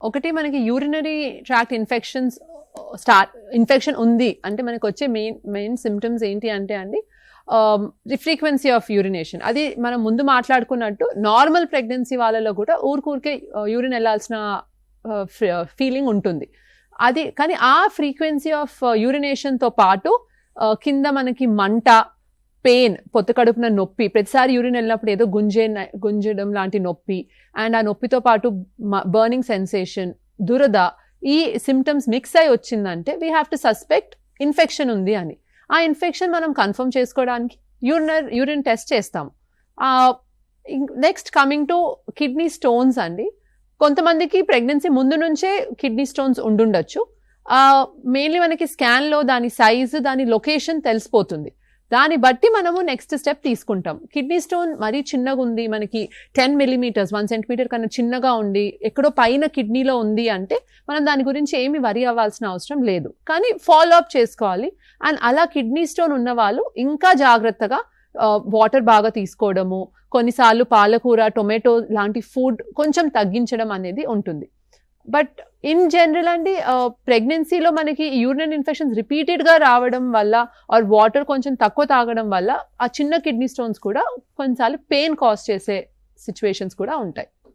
ఒకటి మనకి urinary tract infection ఉంది అంటే మనకు వచ్చే మెయిన్ సిమ్టమ్స్ ఏంటి అంటే అండి ఫ్రీక్వెన్సీ ఆఫ్ యూరినేషన్. అది మనం ముందు మాట్లాడుకున్నట్టు నార్మల్ ప్రెగ్నెన్సీ వాళ్ళలో కూడా ఊరికే యూరిన్ వెళ్ళాల్సిన ఫీలింగ్ ఉంటుంది. అది కానీ ఆ ఫ్రీక్వెన్సీ ఆఫ్ యూరినేషన్తో పాటు కింద మనకి మంట, పెయిన్, పొత్త కడుపున నొప్పి, ప్రతిసారి యూరిన్ వెళ్ళినప్పుడు ఏదో గుంజడం లాంటి నొప్పి, అండ్ ఆ నొప్పితో పాటు బర్నింగ్ సెన్సేషన్, దురద, ఈ సిమ్టమ్స్ మిక్స్ అయి వచ్చిందంటే we have to suspect infection ఉంది అని. ఆ ఇన్ఫెక్షన్ మనం కన్ఫర్మ్ చేసుకోవడానికి యూరిన్ టెస్ట్ చేస్తాము. Next coming to kidney stones అండి. కొంతమందికి ప్రెగ్నెన్సీ ముందు నుంచే కిడ్నీ స్టోన్స్ ఉండుండొచ్చు. మెయిన్లీ మనకి స్కాన్లో దాని సైజు, దాని లొకేషన్ తెలిసిపోతుంది. దాన్ని బట్టి మనము నెక్స్ట్ స్టెప్ తీసుకుంటాం. కిడ్నీ స్టోన్ మరీ చిన్నగా ఉంది, మనకి 10 millimeters 1 centimeter కన్నా చిన్నగా ఉండి ఎక్కడో పైన కిడ్నీలో ఉంది అంటే మనం దాని గురించి ఏమి వరి అవ్వాల్సిన అవసరం లేదు, కానీ ఫాలో అప్ చేసుకోవాలి. అండ్ అలా కిడ్నీ స్టోన్ ఉన్న వాళ్ళు ఇంకా జాగ్రత్తగా వాటర్ బాగా తీసుకోవడము, కొన్నిసార్లు పాలకూర, టొమాటో లాంటి ఫుడ్ కొంచెం తగ్గించడం అనేది ఉంటుంది. బట్ ఇన్ జనరల్ అండి ప్రెగ్నెన్సీలో మనకి యూరినరీ ఇన్ఫెక్షన్స్ రిపీటెడ్గా రావడం వల్ల ఆర్ వాటర్ కొంచెం తక్కువ తాగడం వల్ల ఆ చిన్న కిడ్నీ స్టోన్స్ కూడా కొన్నిసార్లు పెయిన్ కాజ్ చేసే సిచ్యువేషన్స్ కూడా ఉంటాయి.